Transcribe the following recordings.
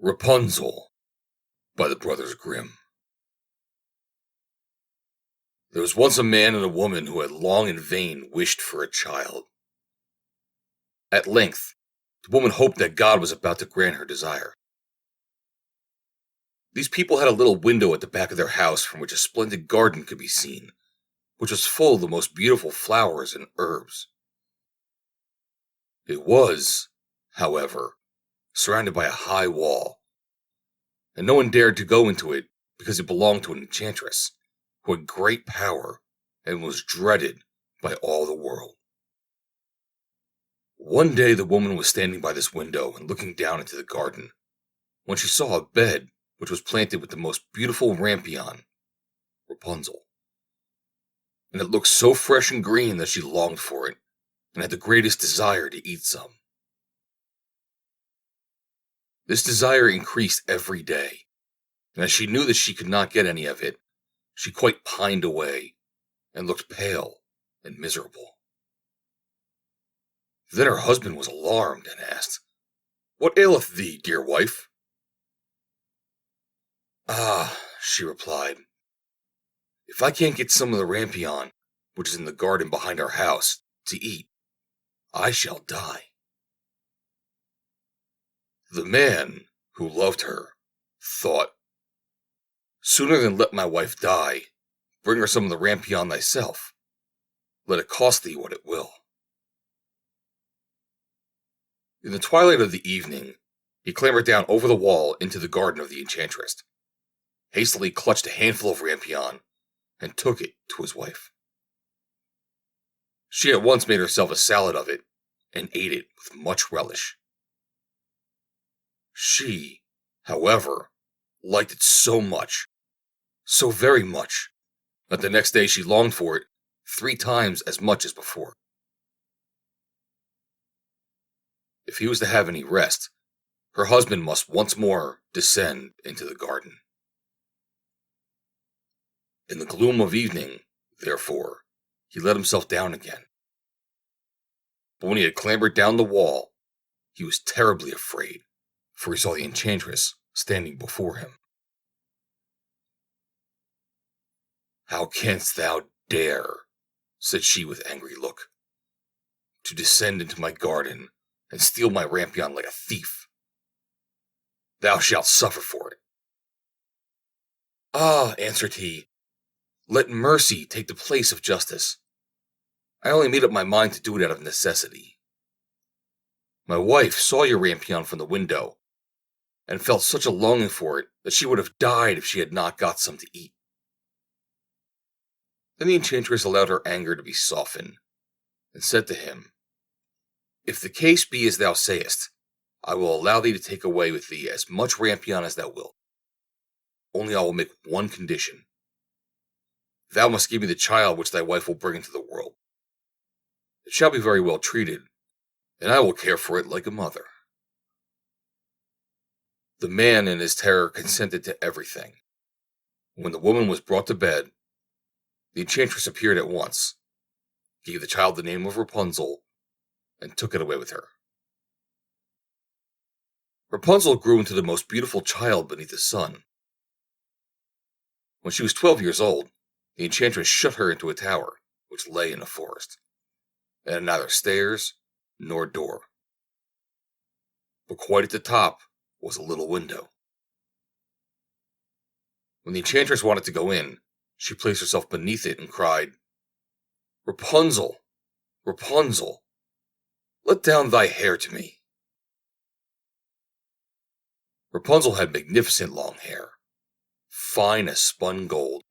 Rapunzel by the Brothers Grimm. There was once a man and a woman who had long in vain wished for a child. At length, the woman hoped that God was about to grant her desire. These people had a little window at the back of their house from which a splendid garden could be seen, which was full of the most beautiful flowers and herbs. It was, however, surrounded by a high wall, and no one dared to go into it because it belonged to an enchantress who had great power and was dreaded by all the world. One day the woman was standing by this window and looking down into the garden when she saw a bed which was planted with the most beautiful rampion, Rapunzel. And it looked so fresh and green that she longed for it and had the greatest desire to eat some. This desire increased every day, and as she knew that she could not get any of it, she quite pined away and looked pale and miserable. Then her husband was alarmed and asked, "What aileth thee, dear wife?" "Ah," she replied, "if I can't get some of the rampion, which is in the garden behind our house, to eat, I shall die." The man, who loved her, thought, "Sooner than let my wife die, bring her some of the rampion thyself. Let it cost thee what it will." In the twilight of the evening, he clambered down over the wall into the garden of the enchantress, hastily clutched a handful of rampion, and took it to his wife. She at once made herself a salad of it, and ate it with much relish. She, however, liked it so much, so very much, that the next day she longed for it 3 times as much as before. If he was to have any rest, her husband must once more descend into the garden. In the gloom of evening, therefore, he let himself down again. But when he had clambered down the wall, he was terribly afraid, for he saw the enchantress standing before him. "How canst thou dare," said she with angry look, "to descend into my garden and steal my rampion like a thief? Thou shalt suffer for it." "Ah," answered he, "let mercy take the place of justice. I only made up my mind to do it out of necessity. My wife saw your rampion from the window, and felt such a longing for it that she would have died if she had not got some to eat." Then the enchantress allowed her anger to be softened, and said to him, "If the case be as thou sayest, I will allow thee to take away with thee as much rampion as thou wilt. Only I will make one condition. Thou must give me the child which thy wife will bring into the world. It shall be very well treated, and I will care for it like a mother." The man in his terror consented to everything. When the woman was brought to bed, the enchantress appeared at once, gave the child the name of Rapunzel, and took it away with her. Rapunzel grew into the most beautiful child beneath the sun. When she was 12 years old, the enchantress shut her into a tower, which lay in a forest, and had neither stairs nor door. But quite at the top was a little window. When the enchantress wanted to go in, she placed herself beneath it and cried, "Rapunzel, Rapunzel, let down thy hair to me." Rapunzel had magnificent long hair, fine as spun gold.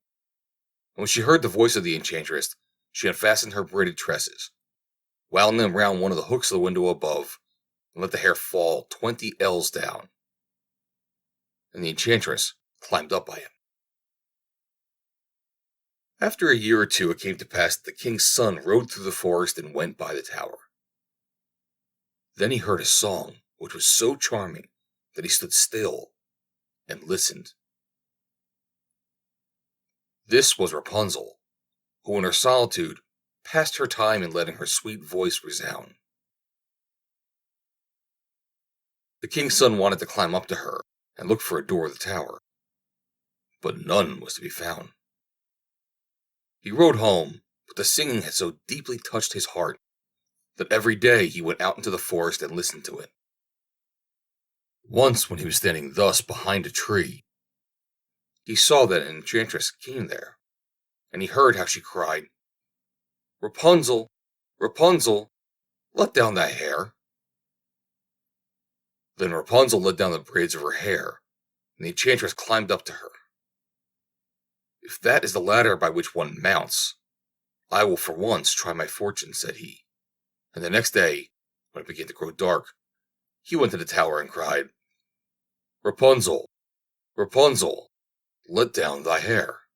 And when she heard the voice of the enchantress, she unfastened her braided tresses, wound them round one of the hooks of the window above, and let the hair fall 20 ells down. And the enchantress climbed up by it. After a year or two, it came to pass that the king's son rode through the forest and went by the tower. Then he heard a song which was so charming that he stood still and listened. This was Rapunzel, who in her solitude passed her time in letting her sweet voice resound. The king's son wanted to climb up to her, and looked for a door of the tower, but none was to be found. He rode home, but the singing had so deeply touched his heart that every day he went out into the forest and listened to it. Once, when he was standing thus behind a tree, he saw that an enchantress came there, and he heard how she cried, "Rapunzel, Rapunzel, let down thy hair." Then Rapunzel let down the braids of her hair, and the enchantress climbed up to her. "If that is the ladder by which one mounts, I will for once try my fortune," said he. And the next day, when it began to grow dark, he went to the tower and cried, "Rapunzel, Rapunzel, let down thy hair."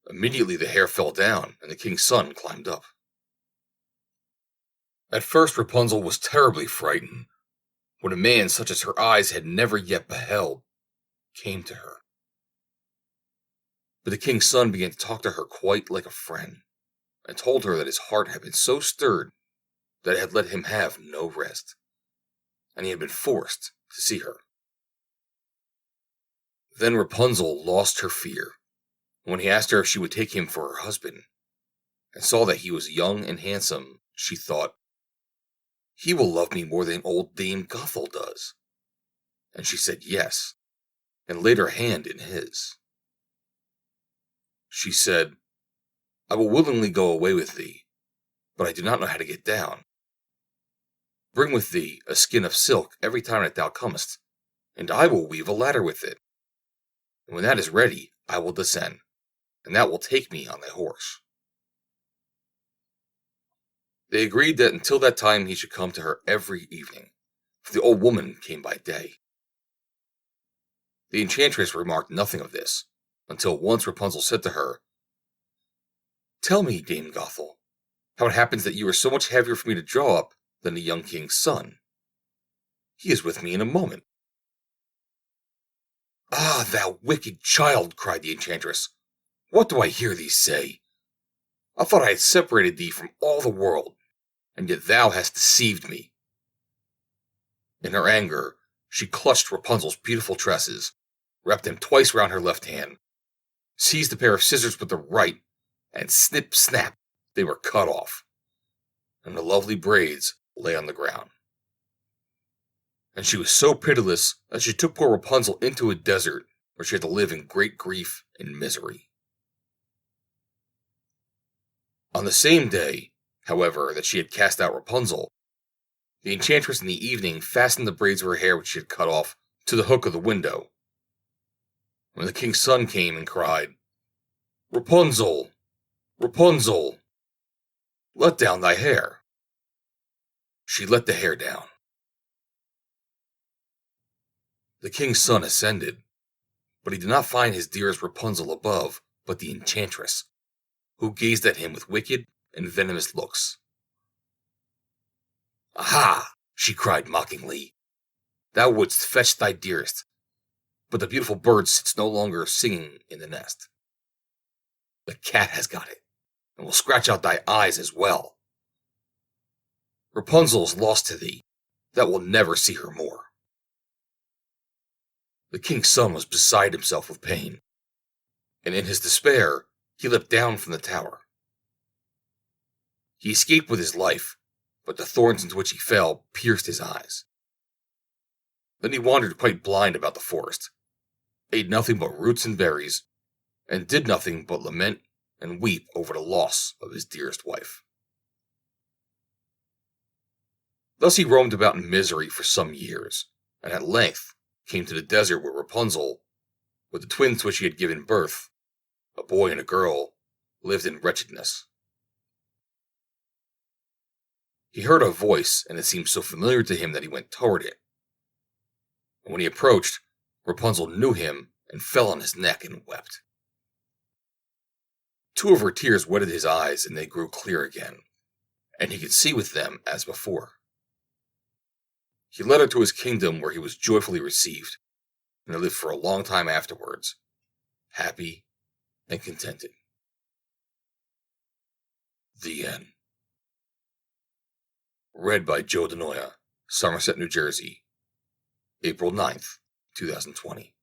Immediately the hair fell down, and the king's son climbed up. At first Rapunzel was terribly frightened, when a man such as her eyes had never yet beheld came to her. But the king's son began to talk to her quite like a friend, and told her that his heart had been so stirred that it had let him have no rest, and he had been forced to see her. Then Rapunzel lost her fear, when he asked her if she would take him for her husband, and saw that he was young and handsome. She thought, "He will love me more than old Dame Gothel does." And she said yes, and laid her hand in his. She said, "I will willingly go away with thee, but I do not know how to get down. Bring with thee a skin of silk every time that thou comest, and I will weave a ladder with it. And when that is ready, I will descend, and thou wilt take me on thy horse." They agreed that until that time he should come to her every evening, for the old woman came by day. The enchantress remarked nothing of this, until once Rapunzel said to her, "Tell me, Dame Gothel, how it happens that you are so much heavier for me to draw up than the young king's son. He is with me in a moment." "Ah, thou wicked child!" cried the enchantress. "What do I hear thee say? I thought I had separated thee from all the world, and yet thou hast deceived me." In her anger, she clutched Rapunzel's beautiful tresses, wrapped them twice round her left hand, seized a pair of scissors with the right, and snip, snap, they were cut off, and the lovely braids lay on the ground. And she was so pitiless that she took poor Rapunzel into a desert, where she had to live in great grief and misery. On the same day, however, that she had cast out Rapunzel, the enchantress in the evening fastened the braids of her hair which she had cut off to the hook of the window. When the king's son came and cried, "Rapunzel, Rapunzel, let down thy hair," she let the hair down. The king's son ascended, but he did not find his dearest Rapunzel above, but the enchantress, who gazed at him with wicked and venomous looks. "Aha!" she cried mockingly. "Thou wouldst fetch thy dearest, but the beautiful bird sits no longer singing in the nest. The cat has got it, and will scratch out thy eyes as well. Rapunzel is lost to thee. Thou wilt never see her more." The king's son was beside himself with pain, and in his despair he leapt down from the tower. He escaped with his life, but the thorns into which he fell pierced his eyes. Then he wandered quite blind about the forest, ate nothing but roots and berries, and did nothing but lament and weep over the loss of his dearest wife. Thus he roamed about in misery for some years, and at length came to the desert where Rapunzel, with the twins to which he had given birth, a boy and a girl, lived in wretchedness. He heard a voice, and it seemed so familiar to him that he went toward it. And when he approached, Rapunzel knew him and fell on his neck and wept. Two of her tears wetted his eyes, and they grew clear again, and he could see with them as before. He led her to his kingdom, where he was joyfully received, and they lived for a long time afterwards, happy and contented. The end. Read by Joe DeNoia, Somerset, New Jersey. April 9th, 2020.